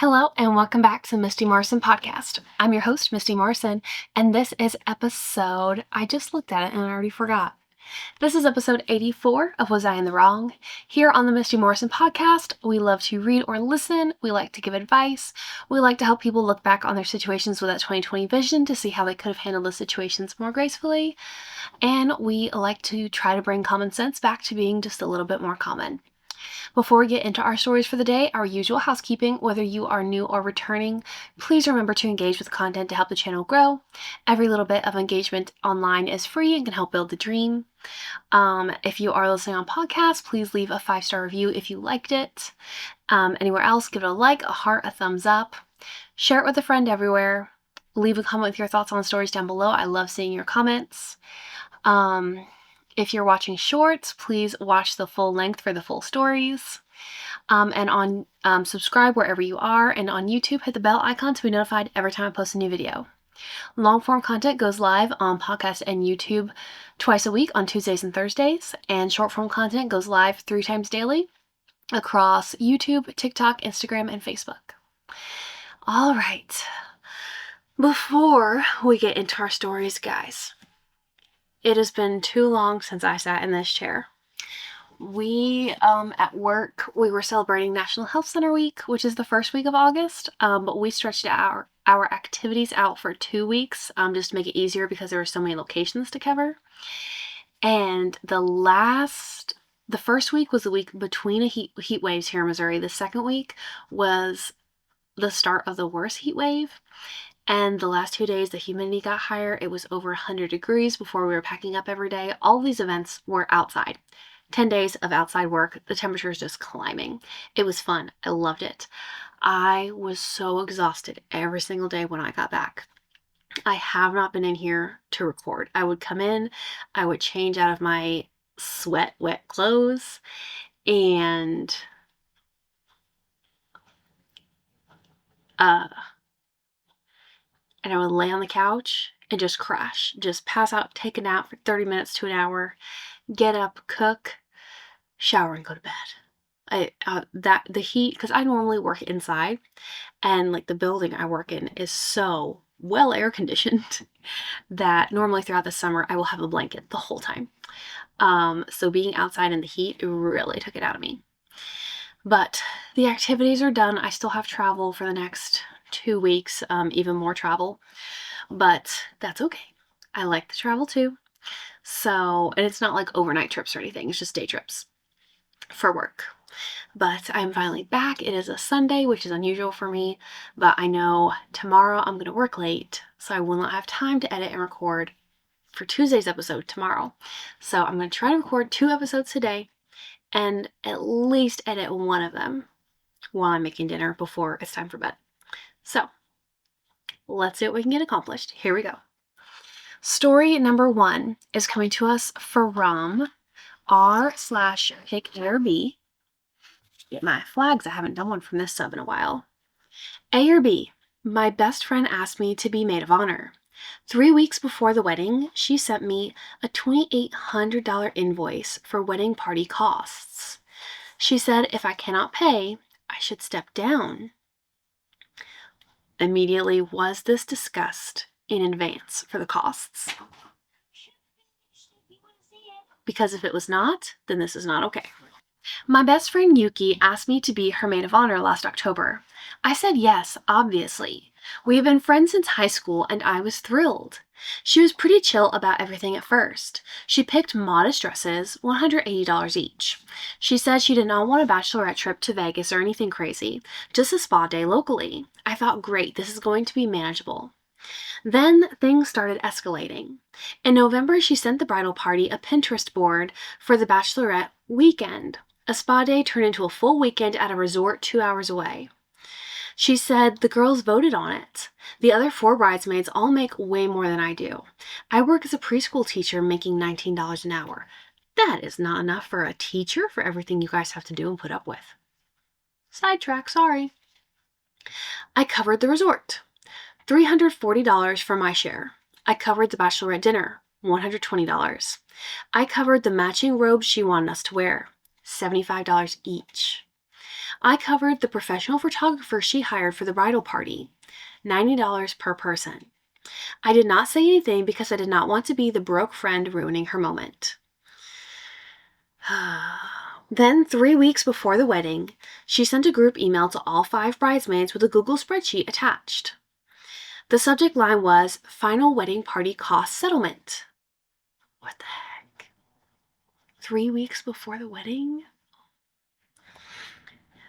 Hello and welcome back to the Misty Morrison podcast. I'm your host, Misty Morrison, and this is I just looked at it and I already forgot. This is episode 84 of Was I in the Wrong? Here on the Misty Morrison podcast, we love to read or listen, we like to give advice, we like to help people look back on their situations with that 2020 vision to see how they could have handled the situations more gracefully, and we like to try to bring common sense back to being just a little bit more common. Before we get into our stories for the day, our usual housekeeping, whether you are new or returning, please remember to engage with content to help the channel grow. Every little bit of engagement online is free and can help build the dream. If you are listening on podcast, please leave a 5-star review if you liked it. Anywhere else, give it a like, a heart, a thumbs up. Share it with a friend everywhere. Leave a comment with your thoughts on the stories down below. I love seeing your comments. If you're watching shorts, please watch the full length for the full stories. And on subscribe wherever you are, and on YouTube, hit the bell icon to be notified every time I post a new video. Long form content goes live on podcast and YouTube twice a week on Tuesdays and Thursdays, and short form content goes live 3 times daily across YouTube, TikTok, Instagram, and Facebook. All right, before we get into our stories, guys, it has been too long since I sat in this chair. We, at work, we were celebrating National Health Center Week, which is the first week of August, but we stretched our activities out for 2 weeks, just to make it easier because there were so many locations to cover. And the first week was the week between heat waves here in Missouri. The second week was the start of the worst heat wave. And the last 2 days, the humidity got higher. It was over 100 degrees before we were packing up every day. All of these events were outside. 10 days of outside work. The temperature is just climbing. It was fun. I loved it. I was so exhausted every single day when I got back. I have not been in here to record. I would come in, I would change out of my wet clothes, and I would lay on the couch and just crash, just pass out, take a nap for 30 minutes to an hour, get up, cook, shower, and go to bed. The heat, because I normally work inside, and like the building I work in is so well air conditioned that normally throughout the summer I will have a blanket the whole time. So being outside in the heat really took it out of me. But the activities are done. I still have travel for the next 2 weeks, even more travel, but that's okay. I like the travel too. So, and it's not like overnight trips or anything. It's just day trips for work. But I'm finally back. It is a Sunday, which is unusual for me, but I know tomorrow I'm going to work late, so I will not have time to edit and record for Tuesday's episode tomorrow. So I'm going to try to record 2 episodes today and at least edit one of them while I'm making dinner before it's time for bed. So let's see what we can get accomplished. Here we go. Story number 1 is coming to us from r/pick-A-or-B. Get my flags. I haven't done one from this sub in a while. A or B. My best friend asked me to be maid of honor. 3 weeks before the wedding, she sent me a $2,800 invoice for wedding party costs. She said if I cannot pay, I should step down. Immediately, was this discussed in advance for the costs? Because if it was not, then this is not okay. My best friend Yuki asked me to be her maid of honor last October. I said yes, obviously. We have been friends since high school, and I was thrilled. She was pretty chill about everything at first. She picked modest dresses, $180 each. She said she did not want a bachelorette trip to Vegas or anything crazy, just a spa day locally. I thought, great, this is going to be manageable. Then things started escalating. In November, she sent the bridal party a Pinterest board for the bachelorette weekend. A spa day turned into a full weekend at a resort 2 hours away. She said the girls voted on it. The other 4 bridesmaids all make way more than I do. I work as a preschool teacher making $19 an hour. That is not enough for a teacher for everything you guys have to do and put up with. Sidetrack, sorry. I covered the resort. $340 for my share. I covered the bachelorette dinner. $120. I covered the matching robes she wanted us to wear. $75 each. I covered the professional photographer she hired for the bridal party, $90 per person. I did not say anything because I did not want to be the broke friend ruining her moment. Then, 3 weeks before the wedding, she sent a group email to all 5 bridesmaids with a Google spreadsheet attached. The subject line was Final Wedding Party Cost Settlement. What the heck? 3 weeks before the wedding?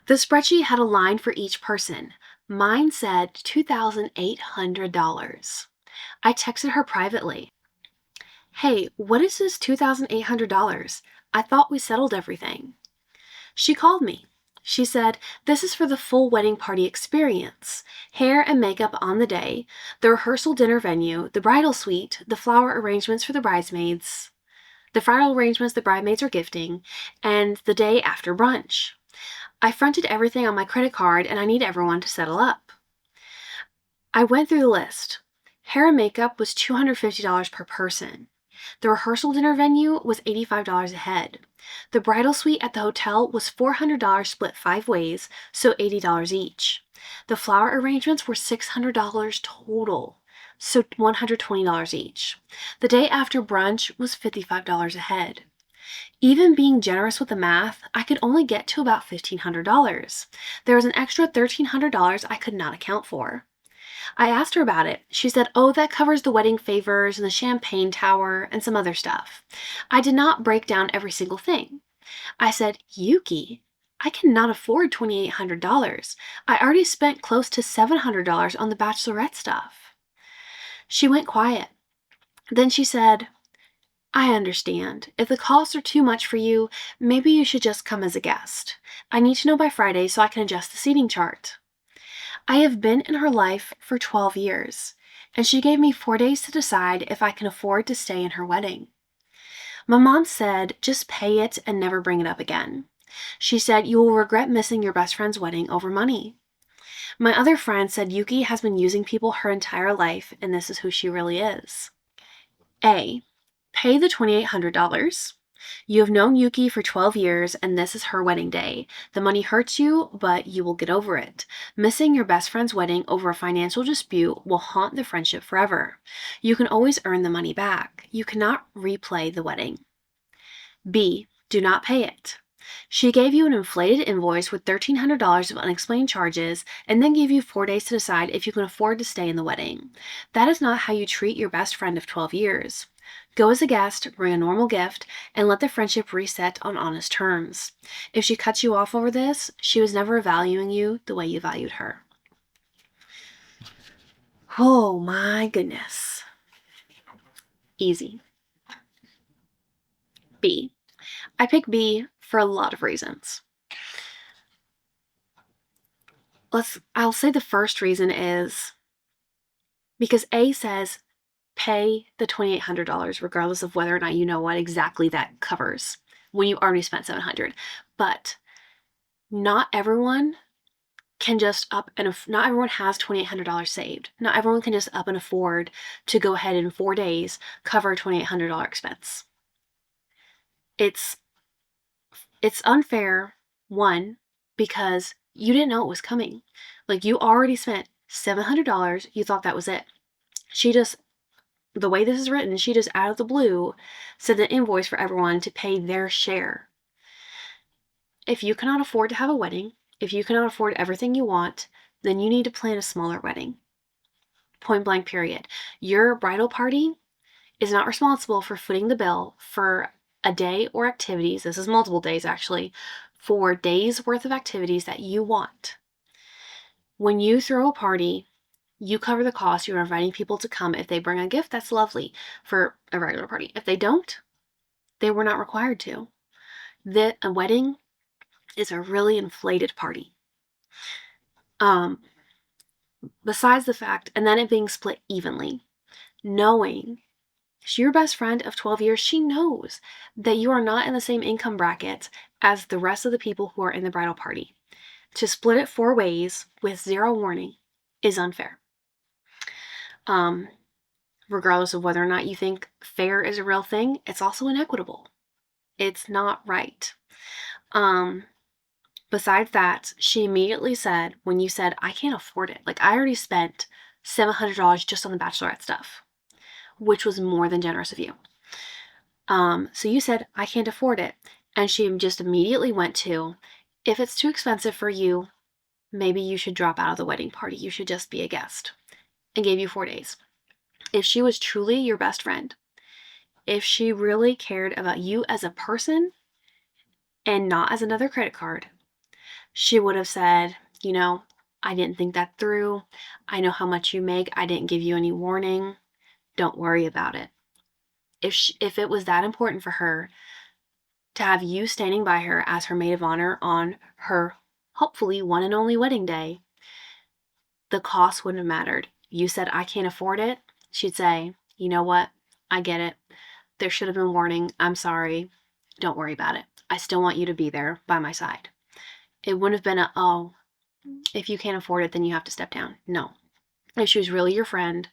The spreadsheet had a line for each person. Mine said $2,800. I texted her privately. Hey, what is this $2,800? I thought we settled everything. She called me. She said, this is for the full wedding party experience. Hair and makeup on the day, the rehearsal dinner venue, the bridal suite, the flower arrangements for the bridesmaids, the bridal arrangements the bridesmaids are gifting, and the day after brunch. I fronted everything on my credit card and I need everyone to settle up. I went through the list. Hair and makeup was $250 per person. The rehearsal dinner venue was $85 a head. The bridal suite at the hotel was $400 split 5 ways, so $80 each. The flower arrangements were $600 total, so $120 each. The day after brunch was $55 a head. Even being generous with the math, I could only get to about $1,500. There was an extra $1,300 I could not account for. I asked her about it. She said, oh, that covers the wedding favors and the champagne tower and some other stuff. I did not break down every single thing. I said, Yuki, I cannot afford $2,800. I already spent close to $700 on the bachelorette stuff. She went quiet. Then she said, I understand. If the costs are too much for you, maybe you should just come as a guest. I need to know by Friday so I can adjust the seating chart. I have been in her life for 12 years, and she gave me 4 days to decide if I can afford to stay in her wedding. My mom said, just pay it and never bring it up again. She said, you will regret missing your best friend's wedding over money. My other friend said Yuki has been using people her entire life, and this is who she really is. A. Pay the $2,800. You have known Yuki for 12 years, and this is her wedding day. The money hurts you, but you will get over it. Missing your best friend's wedding over a financial dispute will haunt the friendship forever. You can always earn the money back. You cannot replay the wedding. B. Do not pay it. She gave you an inflated invoice with $1,300 of unexplained charges and then gave you 4 days to decide if you can afford to stay in the wedding. That is not how you treat your best friend of 12 years. Go as a guest, bring a normal gift, and let the friendship reset on honest terms. If she cuts you off over this, she was never valuing you the way you valued her. Oh my goodness. Easy. B. I picked B for a lot of reasons. I'll say the first reason is because A says pay the $2,800 regardless of whether or not you know what exactly that covers when you already spent $700. But not everyone can just not everyone has $2,800 saved. Not everyone can just up and afford to go ahead in 4 days cover a $2,800 expense. It's unfair, one, because you didn't know it was coming. Like, you already spent $700. You thought that was it. The way this is written, she just out of the blue sent an invoice for everyone to pay their share. If you cannot afford to have a wedding, if you cannot afford everything you want, then you need to plan a smaller wedding. Point blank, period. Your bridal party is not responsible for footing the bill for a day or activities. This is multiple days, actually, for days worth of activities that you want. When you throw a party, you cover the cost. You're inviting people to come. If they bring a gift, that's lovely for a regular party. If they don't, they were not required to. A wedding is a really inflated party. Besides the fact, and then it being split evenly, knowing she's your best friend of 12 years, she knows that you are not in the same income bracket as the rest of the people who are in the bridal party. To split it 4 ways with 0 warning is unfair. Regardless of whether or not you think fair is a real thing, it's also inequitable. It's not right. Besides that, she immediately said, when you said, I can't afford it, like I already spent $700 just on the bachelorette stuff, which was more than generous of you. So you said, I can't afford it. And she just immediately went to, if it's too expensive for you, maybe you should drop out of the wedding party. You should just be a guest, and gave you 4 days. If she was truly your best friend, if she really cared about you as a person and not as another credit card, she would have said, I didn't think that through. I know how much you make. I didn't give you any warning. Don't worry about it. If it was that important for her to have you standing by her as her maid of honor on her hopefully one and only wedding day, the cost wouldn't have mattered. You said, I can't afford it. She'd say, you know what? I get it. There should have been warning. I'm sorry. Don't worry about it. I still want you to be there by my side. It wouldn't have been if you can't afford it, then you have to step down. No. If she was really your friend,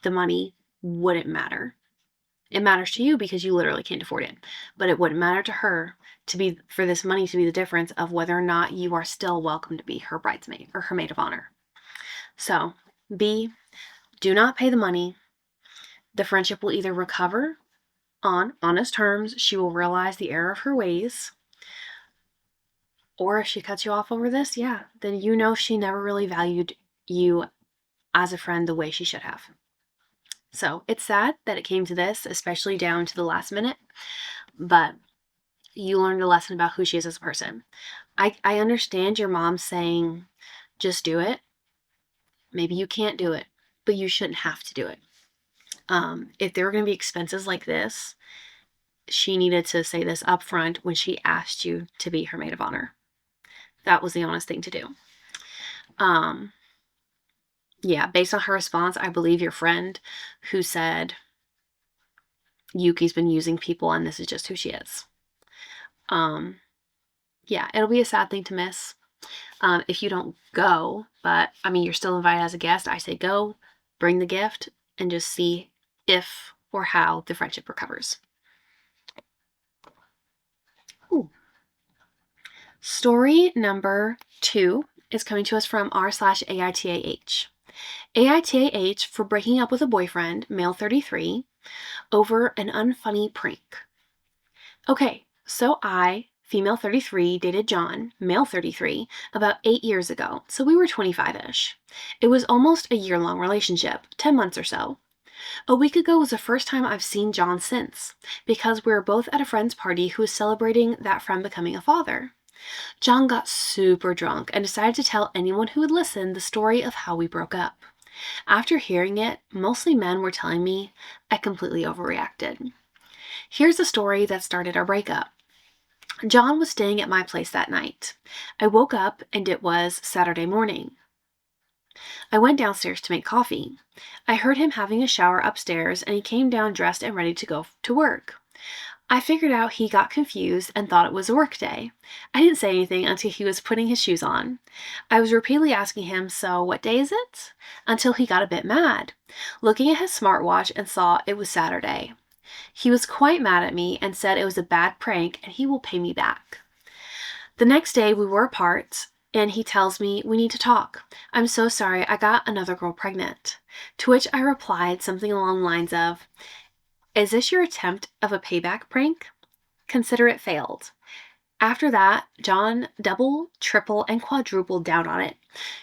the money wouldn't matter. It matters to you because you literally can't afford it. But it wouldn't matter to her for this money to be the difference of whether or not you are still welcome to be her bridesmaid or her maid of honor. So, B, do not pay the money. The friendship will either recover on honest terms, she will realize the error of her ways, or if she cuts you off over this, then she never really valued you as a friend the way she should have. So it's sad that it came to this, especially down to the last minute, but you learned a lesson about who she is as a person. I understand your mom saying, just do it. Maybe you can't do it, but you shouldn't have to do it. If there were going to be expenses like this, she needed to say this up front when she asked you to be her maid of honor. That was the honest thing to do. Based on her response, I believe your friend who said, Yuki's been using people and this is just who she is. It'll be a sad thing to miss if you don't go, but you're still invited as a guest. I say go, bring the gift, and just see if or how the friendship recovers. Ooh. Story number 2 is coming to us from r/AITAH. AITAH for breaking up with a boyfriend, male 33, over an unfunny prank. Okay, so I, female 33, dated John, male 33, about 8 years ago, so we were 25-ish. It was almost a year-long relationship, 10 months or so. A week ago was the first time I've seen John since, because we were both at a friend's party who was celebrating that friend becoming a father. John got super drunk and decided to tell anyone who would listen the story of how we broke up. After hearing it, mostly men were telling me I completely overreacted. Here's the story that started our breakup. John was staying at my place that night. I woke up and it was Saturday morning. I went downstairs to make coffee. I heard him having a shower upstairs and he came down dressed and ready to go to work. I figured out he got confused and thought it was a work day. I didn't say anything until he was putting his shoes on. I was repeatedly asking him, so what day is it? Until he got a bit mad, looking at his smartwatch and saw it was Saturday. He was quite mad at me and said it was a bad prank and he will pay me back. The next day we were apart and he tells me we need to talk. I'm so sorry, I got another girl pregnant. To which I replied something along the lines of, is this your attempt of a payback prank? Consider it failed. After that, John double, triple, and quadrupled down on it.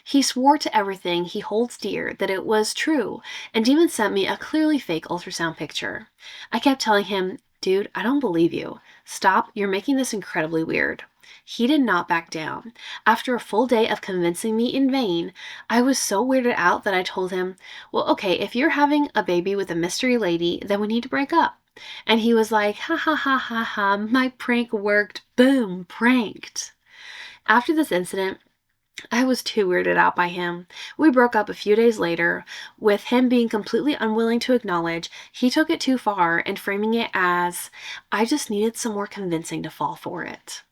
He swore to everything he holds dear that it was true, and even sent me a clearly fake ultrasound picture. I kept telling him, dude, I don't believe you. Stop, you're making this incredibly weird. He did not back down. After a full day of convincing me in vain, I was so weirded out that I told him, well, okay, if you're having a baby with a mystery lady, then we need to break up. And he was like, ha ha ha ha ha, my prank worked. Boom, pranked. After this incident, I was too weirded out by him. We broke up a few days later, with him being completely unwilling to acknowledge he took it too far and framing it as, I just needed some more convincing to fall for it.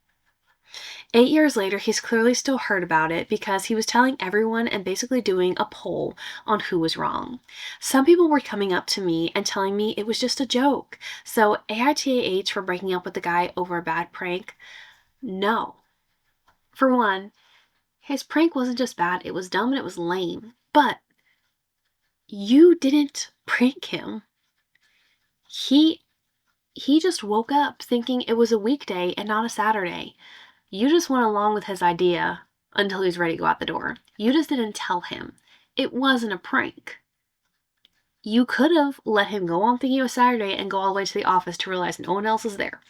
8 years later, he's clearly still hurt about it because he was telling everyone and basically doing a poll on who was wrong. Some people were coming up to me and telling me it was just a joke. So AITAH for breaking up with the guy over a bad prank? No. For one, his prank wasn't just bad, it was dumb and it was lame. But you didn't prank him. He just woke up thinking it was a weekday and not a Saturday. You just went along with his idea until he was ready to go out the door. You just didn't tell him. It wasn't a prank. You could have let him go on thinking it was Saturday and go all the way to the office to realize no one else is there.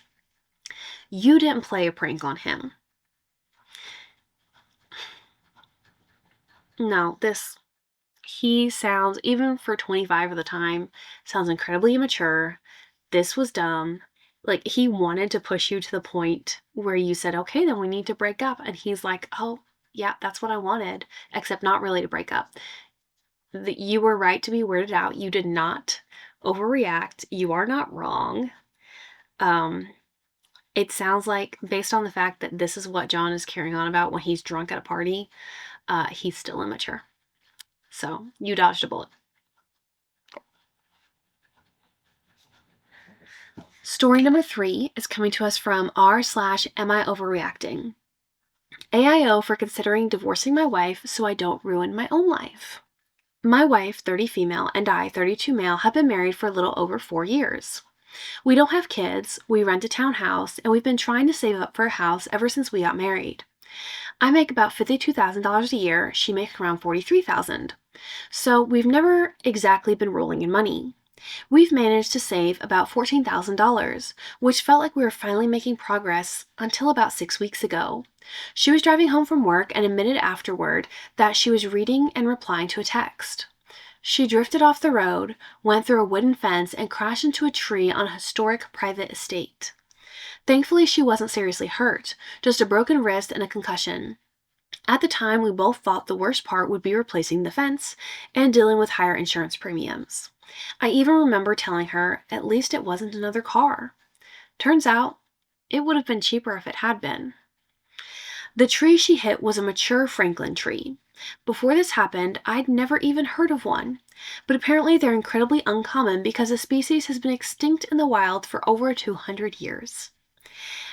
You didn't play a prank on him. No, he sounds, even for 25 of the time, sounds incredibly immature. This was dumb. Like, he wanted to push you to the point where you said, okay, then we need to break up. And he's like, oh, yeah, that's what I wanted, except not really to break up. You were right to be weirded out. You did not overreact. You are not wrong. It sounds like, based on the fact that this is what John is carrying on about when he's drunk at a party, he's still immature. So, you dodged a bullet. Story number 3 is coming to us from r/am I overreacting? AIO for considering divorcing my wife so I don't ruin my own life. My wife, 30 female, and I, 32 male, have been married for a little over 4 years. We don't have kids, we rent a townhouse, and we've been trying to save up for a house ever since we got married. I make about $52,000 a year, she makes around $43,000. So we've never exactly been rolling in money. We've managed to save about $14,000, which felt like we were finally making progress until about 6 weeks ago. She was driving home from work and admitted afterward that she was reading and replying to a text. She drifted off the road, went through a wooden fence, and crashed into a tree on a historic private estate. Thankfully, she wasn't seriously hurt, just a broken wrist and a concussion. At the time, we both thought the worst part would be replacing the fence and dealing with higher insurance premiums. I even remember telling her at least it wasn't another car. Turns out, it would have been cheaper if it had been. The tree she hit was a mature Franklin tree. Before this happened, I'd never even heard of one, but apparently they're incredibly uncommon because the species has been extinct in the wild for over 200 years.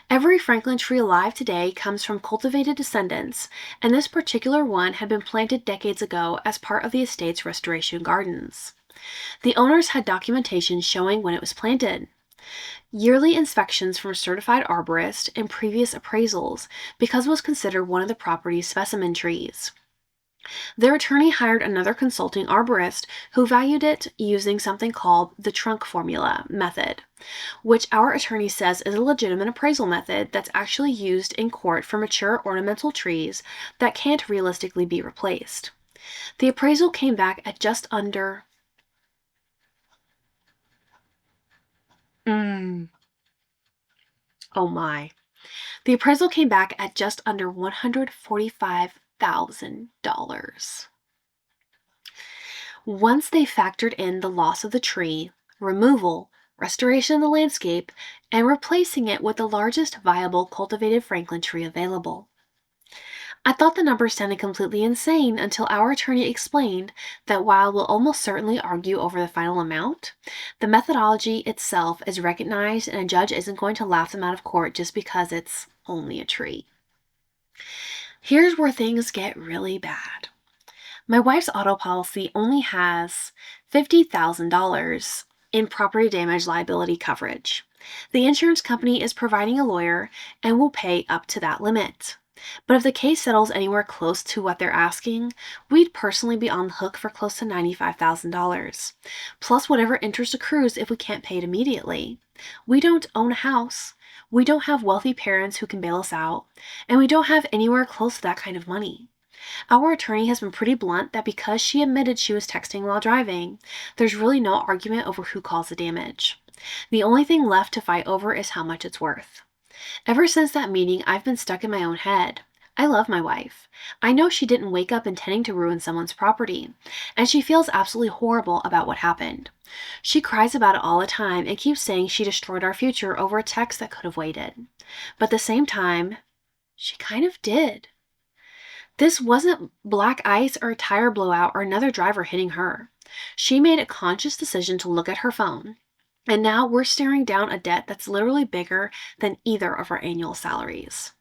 Every Franklin tree alive today comes from cultivated descendants, and this particular one had been planted decades ago as part of the estate's restoration gardens. The owners had documentation showing when it was planted. Yearly inspections from a certified arborist and previous appraisals because it was considered one of the property's specimen trees. Their attorney hired another consulting arborist who valued it using something called the trunk formula method, which our attorney says is a legitimate appraisal method that's actually used in court for mature ornamental trees that can't realistically be replaced. The appraisal came back at just under Oh my. The appraisal came back at just under $145,000. Once they factored in the loss of the tree, removal, restoration of the landscape, and replacing it with the largest viable cultivated Franklin tree available. I thought the numbers sounded completely insane until our attorney explained that while we'll almost certainly argue over the final amount, the methodology itself is recognized and a judge isn't going to laugh them out of court just because it's only a tree. Here's where things get really bad. My wife's auto policy only has $50,000 in property damage liability coverage. The insurance company is providing a lawyer and will pay up to that limit. But if the case settles anywhere close to what they're asking, we'd personally be on the hook for close to $95,000, plus whatever interest accrues if we can't pay it immediately. We don't own a house, we don't have wealthy parents who can bail us out, and we don't have anywhere close to that kind of money. Our attorney has been pretty blunt that because she admitted she was texting while driving, there's really no argument over who caused the damage. The only thing left to fight over is how much it's worth. Ever since that meeting, I've been stuck in my own head. I love my wife. I know she didn't wake up intending to ruin someone's property, and she feels absolutely horrible about what happened. She cries about it all the time and keeps saying she destroyed our future over a text that could have waited. But at the same time, she kind of did. This wasn't black ice or a tire blowout or another driver hitting her. She made a conscious decision to look at her phone. And now we're staring down a debt that's literally bigger than either of our annual salaries.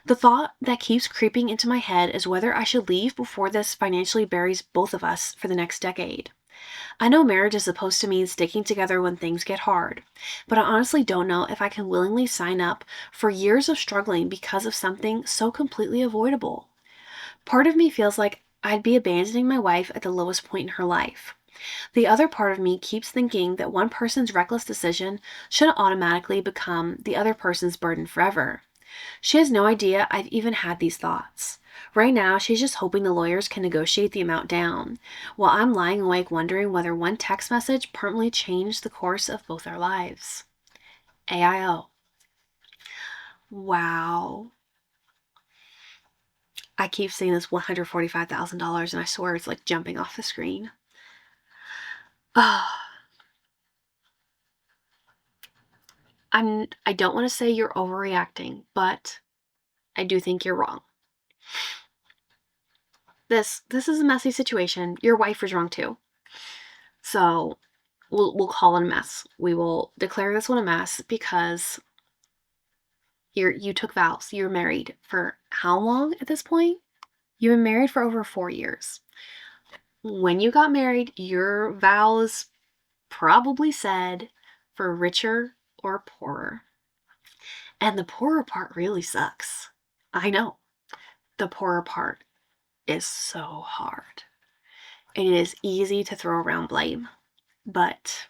The thought that keeps creeping into my head is whether I should leave before this financially buries both of us for the next decade. I know marriage is supposed to mean sticking together when things get hard, but I honestly don't know if I can willingly sign up for years of struggling because of something so completely avoidable. Part of me feels like I'd be abandoning my wife at the lowest point in her life. The other part of me keeps thinking that one person's reckless decision shouldn't automatically become the other person's burden forever. She has no idea I've even had these thoughts. Right now, she's just hoping the lawyers can negotiate the amount down, while I'm lying awake wondering whether one text message permanently changed the course of both our lives. AIO. Wow. I keep seeing this $145,000 and I swear it's like jumping off the screen. I don't want to say you're overreacting, but I do think you're wrong. This is a messy situation. Your wife was wrong too. So we'll call it a mess. We will declare this one a mess because you took vows. You were married for how long at this point? You've been married for over 4 years. When you got married, your vows probably said for richer or poorer. And the poorer part really sucks. I know. The poorer part is so hard. And it is easy to throw around blame. But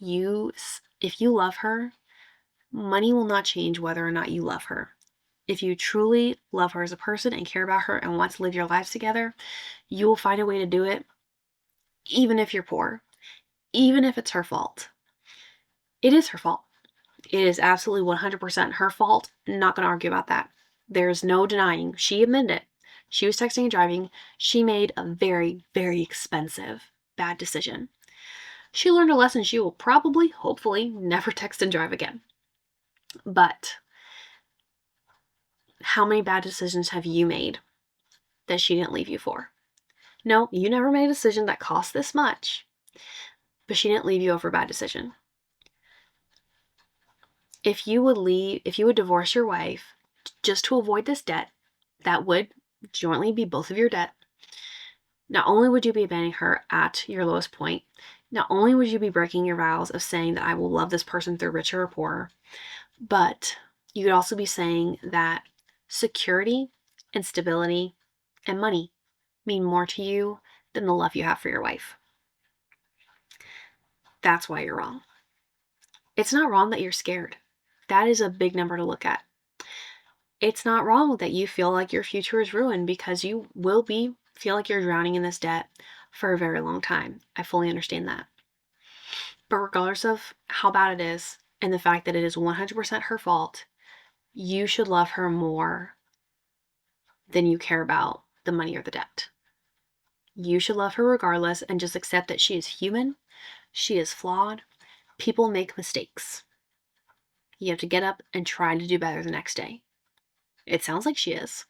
if you love her, money will not change whether or not you love her. If you truly love her as a person and care about her and want to live your lives together, you will find a way to do it, even if you're poor, even if it's her fault. It is her fault. It is absolutely 100% her fault. Not going to argue about that. There's no denying. She admitted it. She was texting and driving. She made a very, very expensive, bad decision. She learned a lesson she will probably, hopefully, never text and drive again. But how many bad decisions have you made that she didn't leave you for? No, you never made a decision that cost this much, but she didn't leave you over a bad decision. If you would divorce your wife just to avoid this debt, that would jointly be both of your debt. Not only would you be abandoning her at your lowest point, not only would you be breaking your vows of saying that I will love this person through richer or poorer, but you could also be saying that security and stability and money mean more to you than the love you have for your wife. That's why you're wrong. It's not wrong that you're scared. That is a big number to look at. It's not wrong that you feel like your future is ruined because you will feel like you're drowning in this debt for a very long time. I fully understand that. But regardless of how bad it is and the fact that it is 100% her fault, you should love her more than you care about the money or the debt. You should love her regardless and just accept that she is human. She is flawed. People make mistakes. You have to get up and try to do better the next day. It sounds like she is.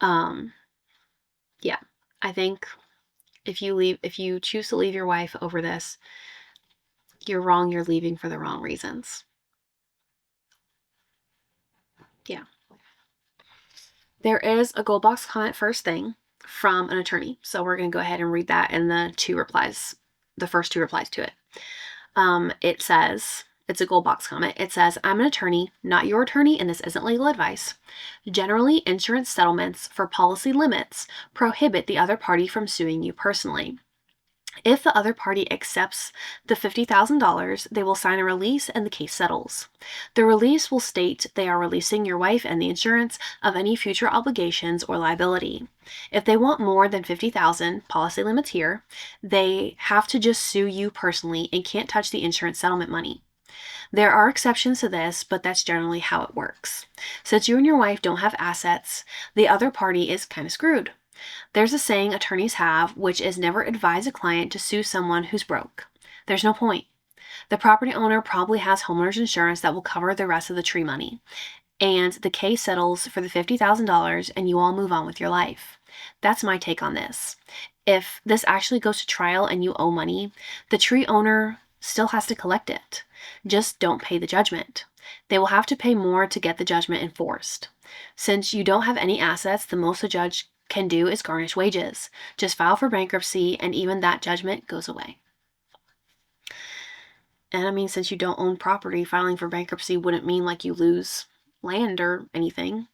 Yeah, I think if you choose to leave your wife over this, you're wrong. You're leaving for the wrong reasons. Yeah. There is a gold box comment first thing from an attorney. So we're going to go ahead and read that in the first two replies to it. It says, it's a gold box comment. It says, I'm an attorney, not your attorney, and this isn't legal advice. Generally, insurance settlements for policy limits prohibit the other party from suing you personally. If the other party accepts the $50,000, they will sign a release and the case settles. The release will state they are releasing your wife and the insurance of any future obligations or liability. If they want more than $50,000, policy limits here, they have to just sue you personally and can't touch the insurance settlement money. There are exceptions to this, but that's generally how it works. Since you and your wife don't have assets, the other party is kind of screwed. There's a saying attorneys have, which is never advise a client to sue someone who's broke. There's no point. The property owner probably has homeowner's insurance that will cover the rest of the tree money, and the case settles for the $50,000 and you all move on with your life. That's my take on this. If this actually goes to trial and you owe money, the tree owner still has to collect it. Just don't pay the judgment. They will have to pay more to get the judgment enforced. Since you don't have any assets, the most a judge can do is garnish wages. Just file for bankruptcy, and even that judgment goes away. And I mean, since you don't own property, filing for bankruptcy wouldn't mean like you lose land or anything.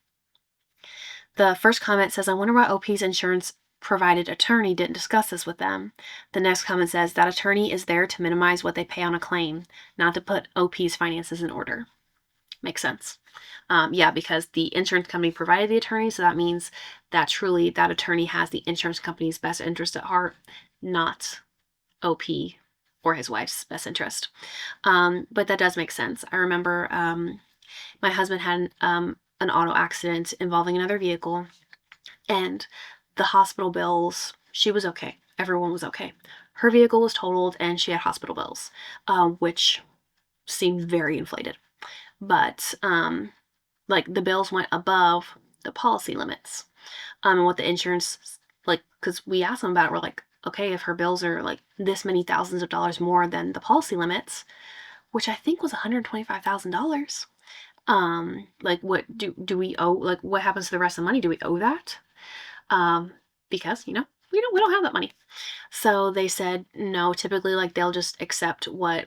The first comment says, I wonder why OP's insurance provided attorney didn't discuss this with them. The next comment says, that attorney is there to minimize what they pay on a claim, not to put OP's finances in order. Makes sense. Yeah, because the insurance company provided the attorney, so that means that truly that attorney has the insurance company's best interest at heart, not OP or his wife's best interest. But that does make sense. I remember my husband had an auto accident involving another vehicle, and the hospital bills, she was okay. Everyone was okay. Her vehicle was totaled and she had hospital bills, which seemed very inflated. But like the bills went above the policy limits. And what the insurance, like, because we asked them about it, we're like, okay, if her bills are like this many thousands of dollars more than the policy limits, which I think was $125,000. Like, what do we owe? Like, what happens to the rest of the money? Do we owe that? Because we don't have that money. So they said no. Typically, like, they'll just accept what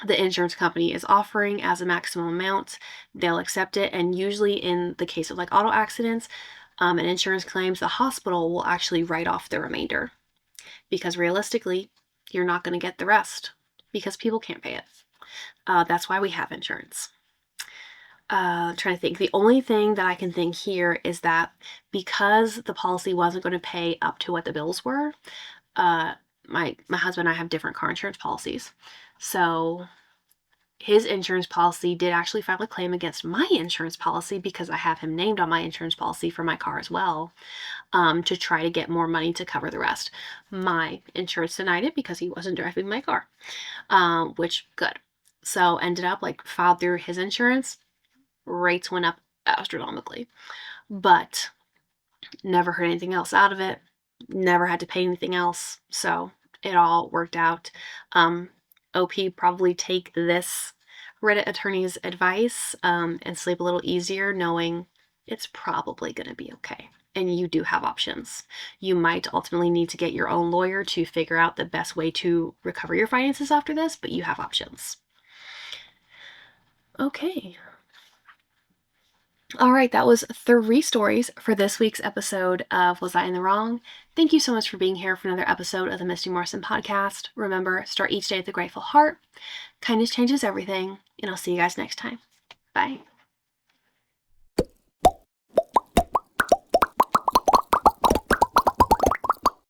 the insurance company is offering as a maximum amount. They'll accept it, and usually in the case of like auto accidents and insurance claims, the hospital will actually write off the remainder, because realistically, you're not going to get the rest because people can't pay it. That's why we have insurance. Trying to think. The only thing that I can think here is that because the policy wasn't going to pay up to what the bills were, my husband and I have different car insurance policies. So his insurance policy did actually file a claim against my insurance policy because I have him named on my insurance policy for my car as well, to try to get more money to cover the rest. My insurance denied it because he wasn't driving my car, which good. So ended up like filed through his insurance. Rates went up astronomically, but never heard anything else out of it. Never had to pay anything else. So it all worked out. OP probably take this Reddit attorney's advice and sleep a little easier knowing it's probably going to be okay. And you do have options. You might ultimately need to get your own lawyer to figure out the best way to recover your finances after this, but you have options. Okay. All right, that was 3 stories for this week's episode of Was I in the Wrong? Thank you so much for being here for another episode of the Misty Morrison podcast. Remember, start each day with a grateful heart. Kindness changes everything, and I'll see you guys next time. Bye.